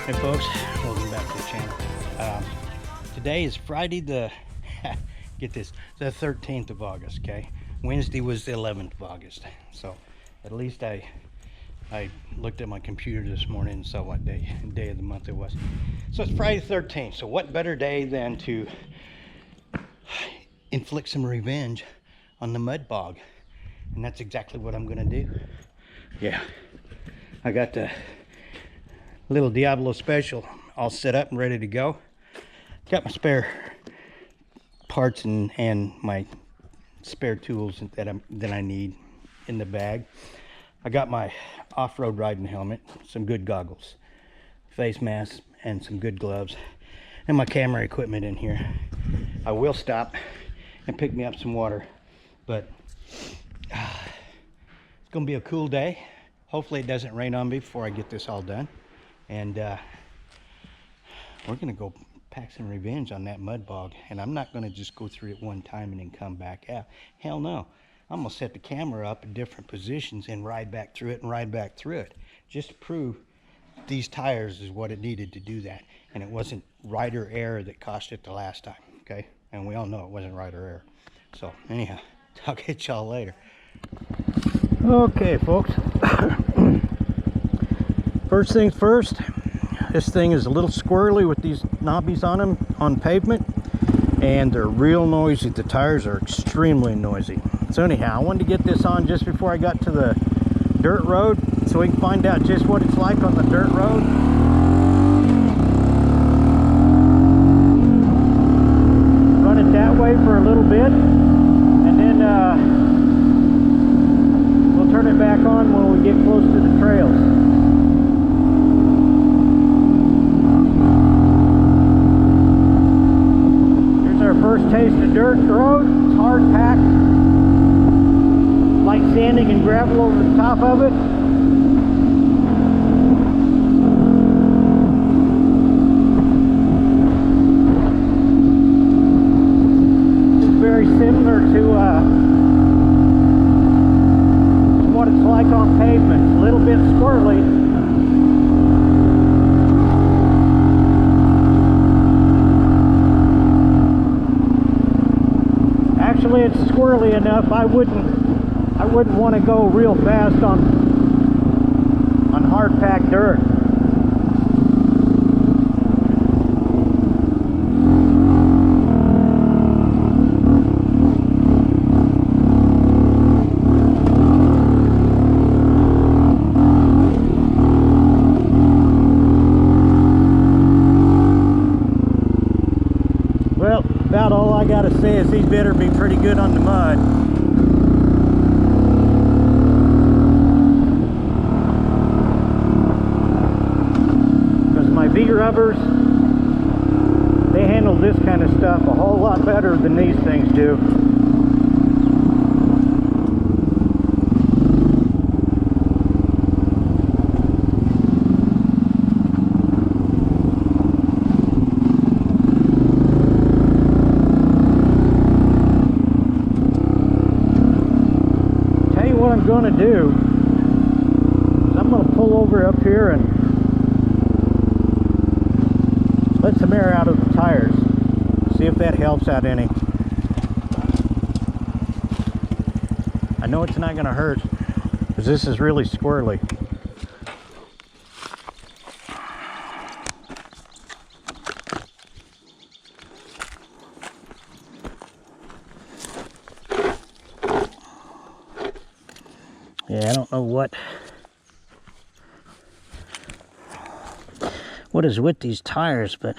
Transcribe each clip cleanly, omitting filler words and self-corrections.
Hey folks, welcome back to the channel. Today is Friday the, get this, the 13th of August, okay? Wednesday was the 11th of August. So at least I looked at my computer this morning and saw what day of the month it was. So it's Friday the 13th. So what better day than to inflict some revenge on the Mud Bogg? And that's exactly what I'm gonna do. Yeah, I got the little Diablo special all set up and ready to go. Got my spare parts and my spare tools that I need in the bag. I got my off-road riding helmet, some good goggles, face mask, and some good gloves, and my camera equipment in here. I will stop and pick me up some water, but it's gonna be a cool day. Hopefully it doesn't rain on me before I get this all done. And we're gonna go pack some revenge on that Mud Bogg. And I'm not gonna just go through it one time and then come back out. Hell no. I'm gonna set the camera up in different positions and ride back through it just to prove these tires is what it needed to do that. And it wasn't rider error that cost it the last time, okay? And we all know it wasn't rider error. So anyhow, I'll get y'all later. Okay, folks. First things first, this thing is a little squirrely with these knobbies on them on pavement, and they're real noisy. The tires are extremely noisy. So anyhow, I wanted to get this on just before I got to the dirt road so we can find out just what it's like on the dirt road. Run it that way for a little bit, and then we'll turn it back on when we get close to the trails. First taste of dirt road. It's hard packed, light sanding and gravel over the top of it. It's very similar to what it's like on pavement. It's a little bit squirrely. Actually, it's squirrely enough. I wouldn't want to go real fast on hard packed dirt. Well, about all I gotta say is these better be pretty good on the mud. Because my V-rubbers, they handle this kind of stuff a whole lot better than these things do. What I'm going to do is I'm going to pull over up here and let some air out of the tires, see if that helps out any. I know it's not going to hurt because this is really squirrely. Yeah, I don't know what is with these tires, but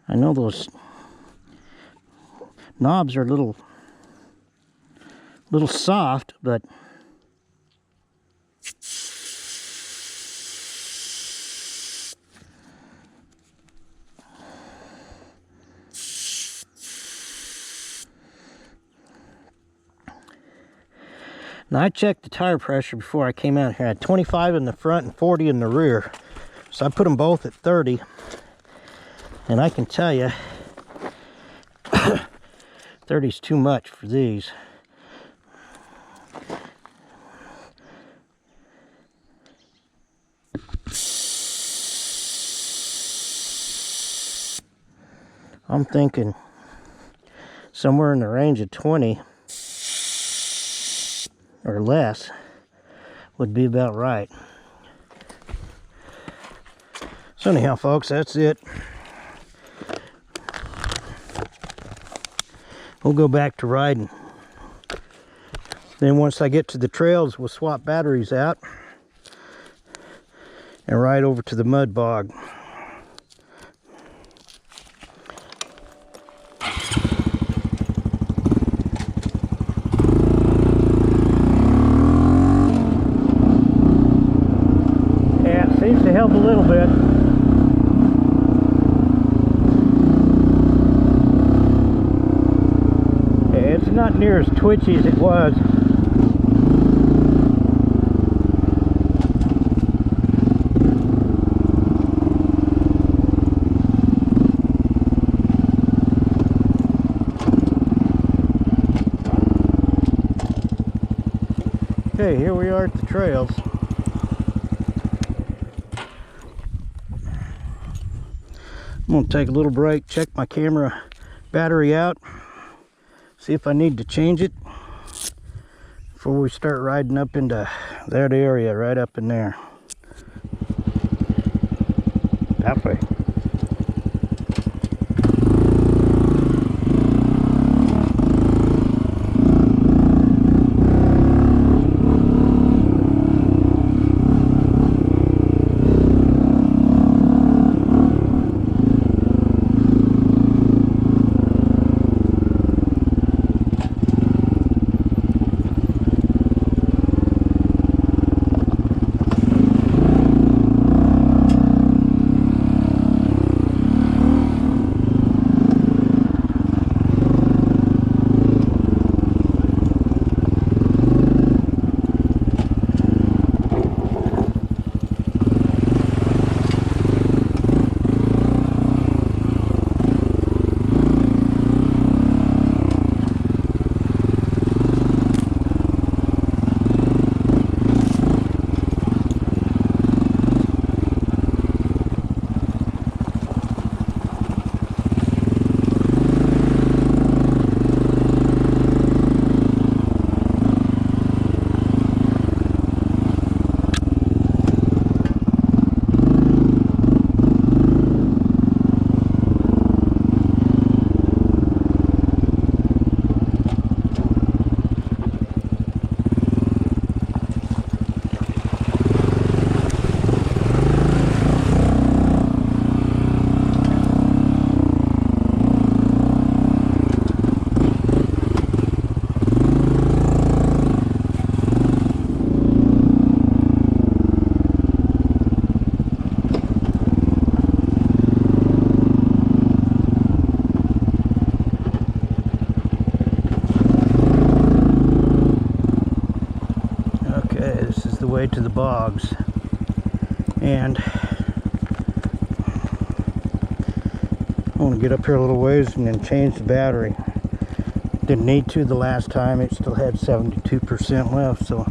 I know those knobs are a little soft, but now I checked the tire pressure before I came out here. I had 25 in the front and 40 in the rear. So I put them both at 30. And I can tell you, 30's too much for these. I'm thinking somewhere in the range of 20 or less would be about right. So anyhow, folks, that's it. We'll go back to riding. Then once I get to the trails, we'll swap batteries out and ride over to the Mud Bog. Yeah, it seems to help a little bit. Yeah, it's not near as twitchy as it was. Okay, here we are at the trails. I'm going to take a little break, check my camera battery out, see if I need to change it before we start riding up into that area, right up in there. That way. Way to the bogs, and I want to get up here a little ways and then change the battery. Didn't need to the last time, it still had 72% left, so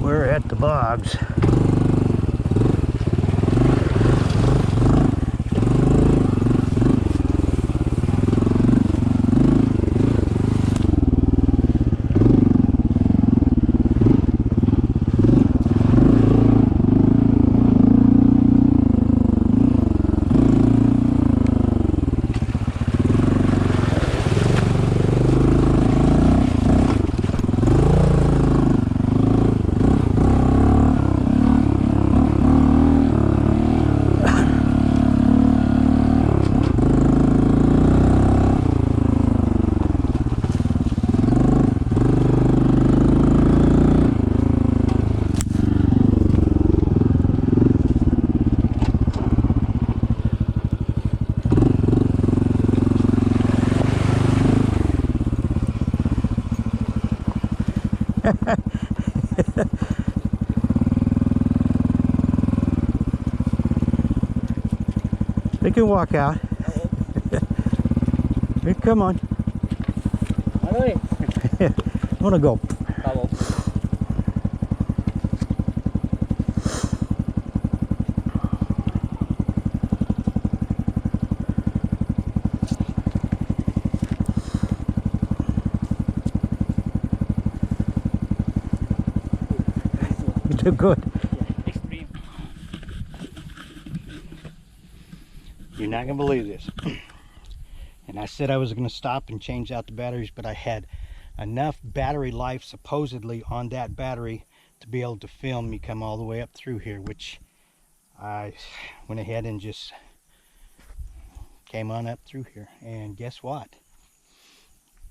we're at the bogs. They can walk out. Here, come on. I want to go. You do good. Yeah, extreme. You're not gonna believe this. And I said I was gonna stop and change out the batteries, but I had enough battery life supposedly on that battery to be able to film me come all the way up through here, which I went ahead and just came on up through here. And guess what?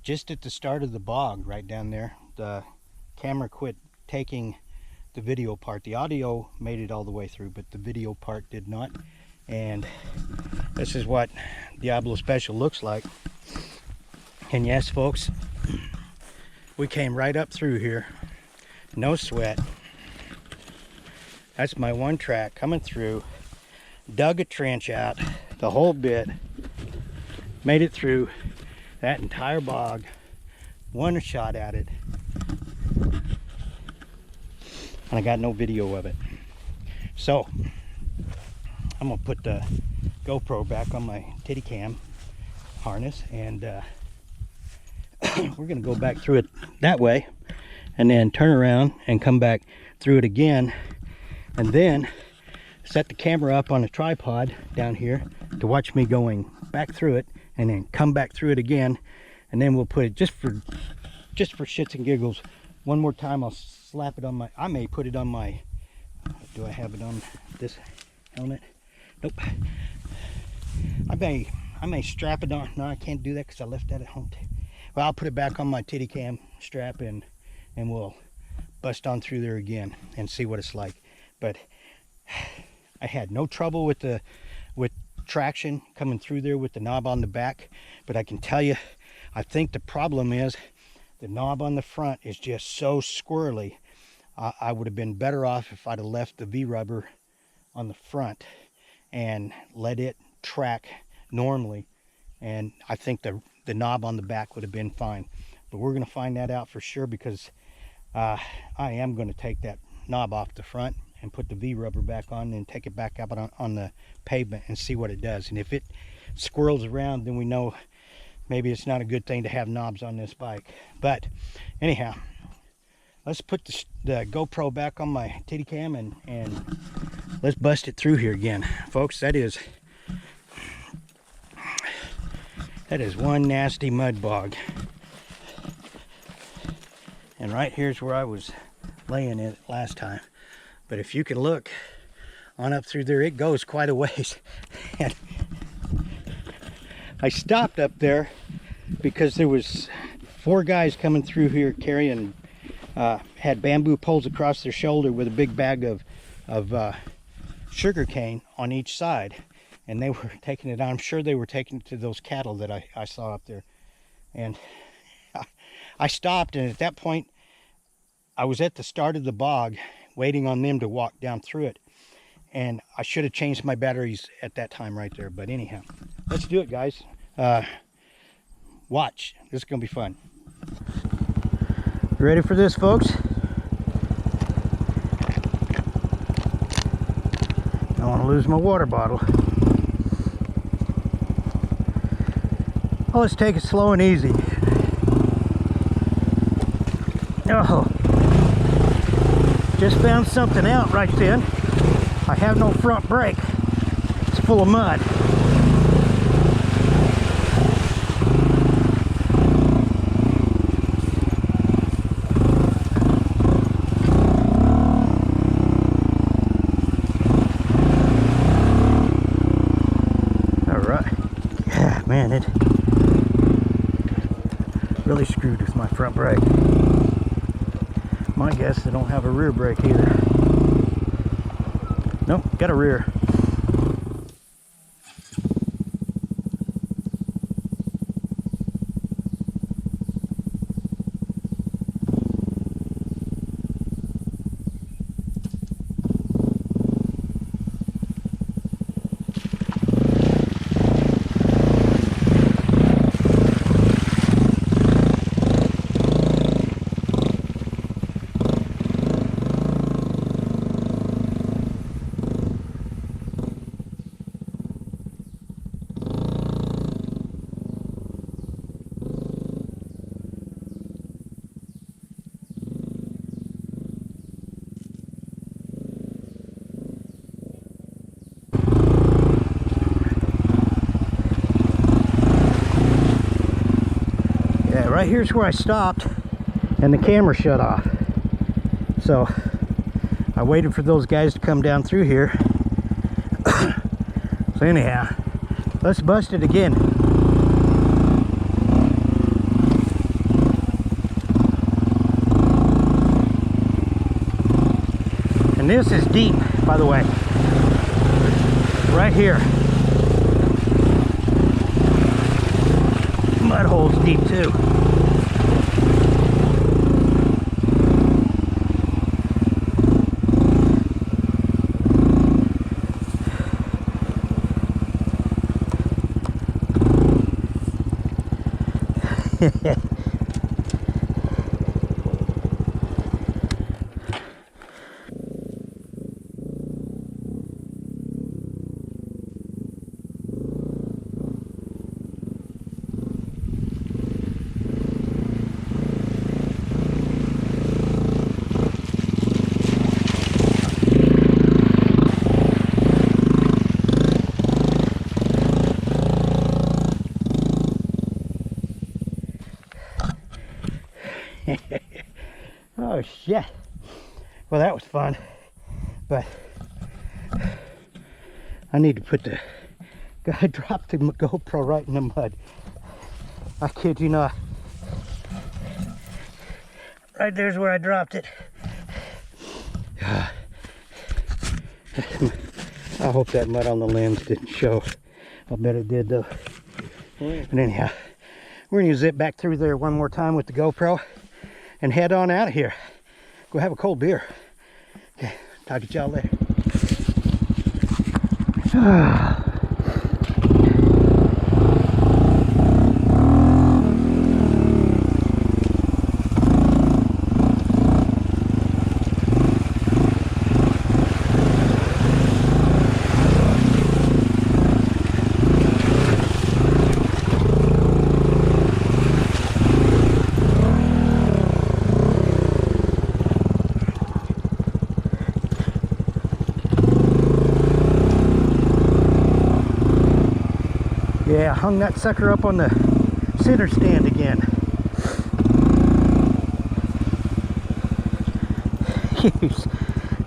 Just at the start of the bog right down there, the camera quit taking the video part. The audio made it all the way through, but the video part did not. And this is what Diablo Special looks like. And yes, folks, we came right up through here, no sweat. That's my one track coming through, dug a trench out the whole bit, made it through that entire bog, one shot at it, and I got no video of it. So I'm gonna put the GoPro back on my titty cam harness, and we're gonna go back through it that way and then turn around and come back through it again, and then set the camera up on a tripod down here to watch me going back through it and then come back through it again. And then we'll put it just for shits and giggles one more time. I'll slap it on my, I may put it on my, do I have it on this helmet? Nope. I may strap it on. No, I can't do that because I left that at home too. Well, I'll put it back on my titty cam strap, and we'll bust on through there again and see what it's like. But I had no trouble with traction coming through there with the knob on the back, but I can tell you, I think the problem is the knob on the front is just so squirrely. I would have been better off if I'd have left the V-rubber on the front and let it track normally, and I think the knob on the back would have been fine. But we're going to find that out for sure, because I am going to take that knob off the front and put the V-rubber back on and take it back up on the pavement and see what it does. And if it squirrels around, then we know maybe it's not a good thing to have knobs on this bike. But anyhow, let's put the GoPro back on my titty cam and let's bust it through here again. Folks, that is one nasty mud bog. And right here's where I was laying it last time. But if you can look on up through there, it goes quite a ways. And I stopped up there because there was 4 guys coming through here carrying, had bamboo poles across their shoulder with a big bag of sugar cane on each side. And they were taking it on. I'm sure they were taking it to those cattle that I saw up there. And I stopped, and at that point, I was at the start of the bog, waiting on them to walk down through it. And I should have changed my batteries at that time right there. But anyhow, let's do it, guys. Watch. This is going to be fun. You ready for this, folks? I don't want to lose my water bottle. Oh, let's take it slow and easy. Oh, just found something out right then. I have no front brake. It's full of mud. All right. Yeah, man, it really screwed with my front brake. My guess, they don't have a rear brake either. Nope, got a rear. Yeah, right here's where I stopped and the camera shut off. So I waited for those guys to come down through here. So anyhow, let's bust it again. And this is deep, by the way. Right here. Mud hole's deep too. Oh shit. Well, that was fun, but I need to put the guy dropped the GoPro right in the mud. I kid you not. Right there's where I dropped it. I hope that mud on the lens didn't show. I bet it did though. But anyhow, we're gonna zip back through there one more time with the GoPro and head on out of here. Go have a cold beer. Okay, talk to y'all later. Yeah, I hung that sucker up on the center stand again.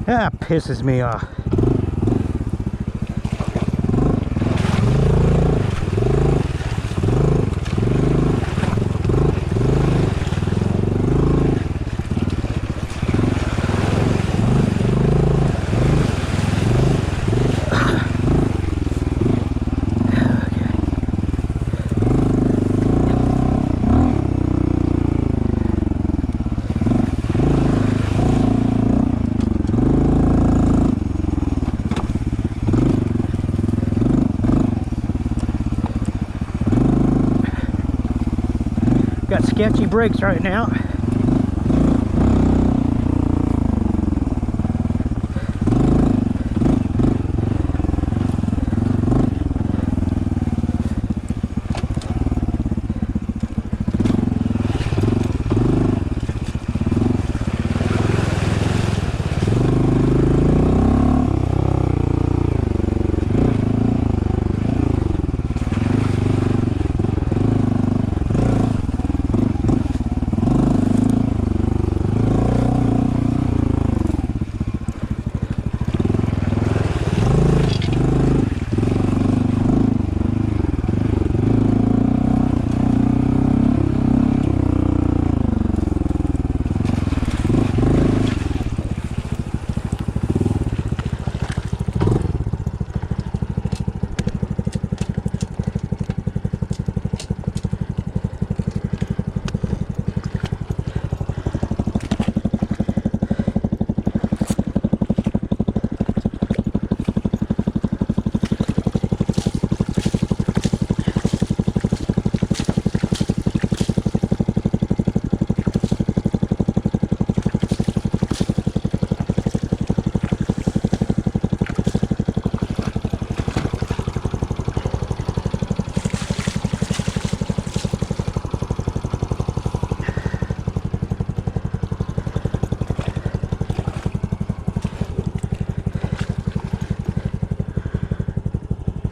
That pisses me off. Got sketchy brakes right now.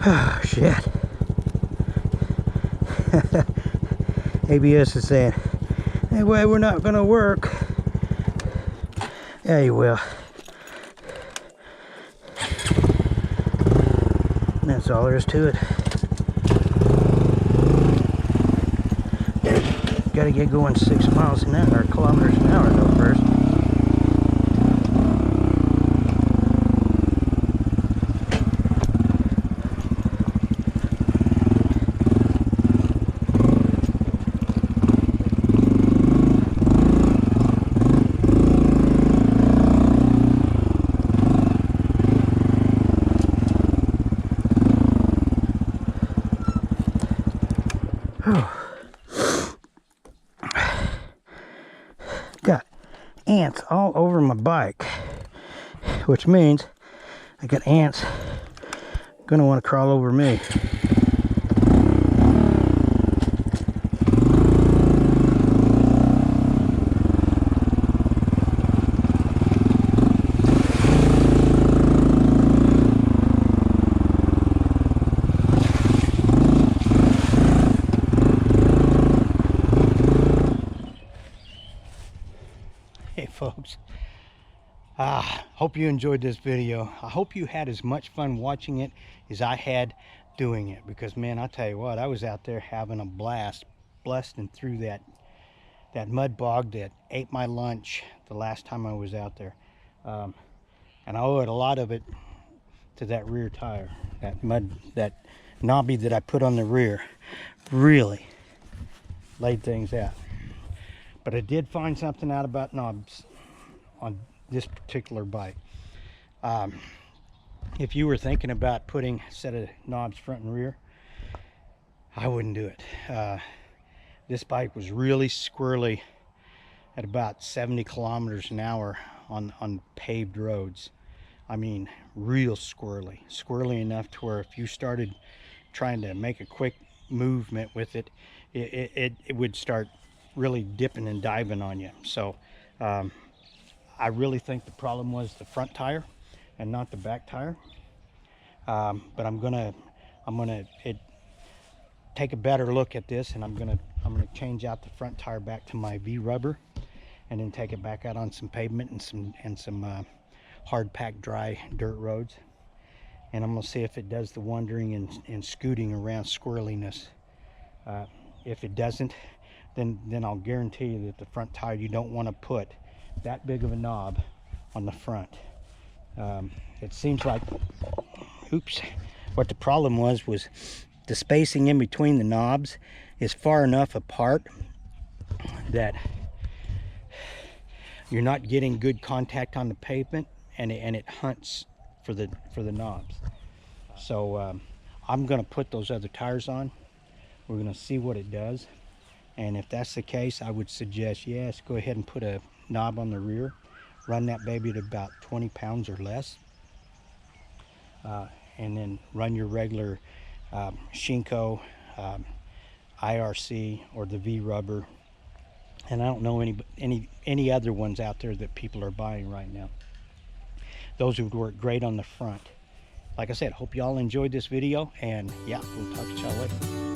Oh, shit. ABS is saying, hey, well, we're not gonna work. Yeah, you will. And that's all there is to it. Gotta get going 6 miles an hour, or kilometers an hour though first. Got ants all over my bike, which means I got ants gonna want to crawl over me. Hey folks, hope you enjoyed this video. I hope you had as much fun watching it as I had doing it, because man, I tell you what, I was out there having a blast, blasting through that mud bog that ate my lunch the last time I was out there. And I owe it a lot of it to that rear tire, that knobby that I put on the rear really laid things out. But I did find something out about knobs on this particular bike. If you were thinking about putting a set of knobs front and rear, I wouldn't do it. This bike was really squirrely at about 70 kilometers an hour on paved roads. I mean, real squirrely enough to where if you started trying to make a quick movement with it, it would start really dipping and diving on you. So I really think the problem was the front tire and not the back tire. But I'm gonna take a better look at this, and I'm gonna change out the front tire back to my V rubber, and then take it back out on some pavement and some hard packed dry dirt roads, and I'm gonna see if it does the wandering and scooting around squirreliness. If it doesn't, then I'll guarantee you that the front tire, you don't want to put that big of a knob on the front. It seems like, oops, what the problem was the spacing in between the knobs is far enough apart that you're not getting good contact on the pavement, and it hunts for the knobs. So I'm going to put those other tires on. We're going to see what it does. And if that's the case, I would suggest, yes, go ahead and put a knob on the rear. Run that baby to about 20 pounds or less. And then run your regular Shinko, IRC, or the V rubber. And I don't know any other ones out there that people are buying right now. Those would work great on the front. Like I said, hope y'all enjoyed this video, and yeah, we'll talk to y'all later.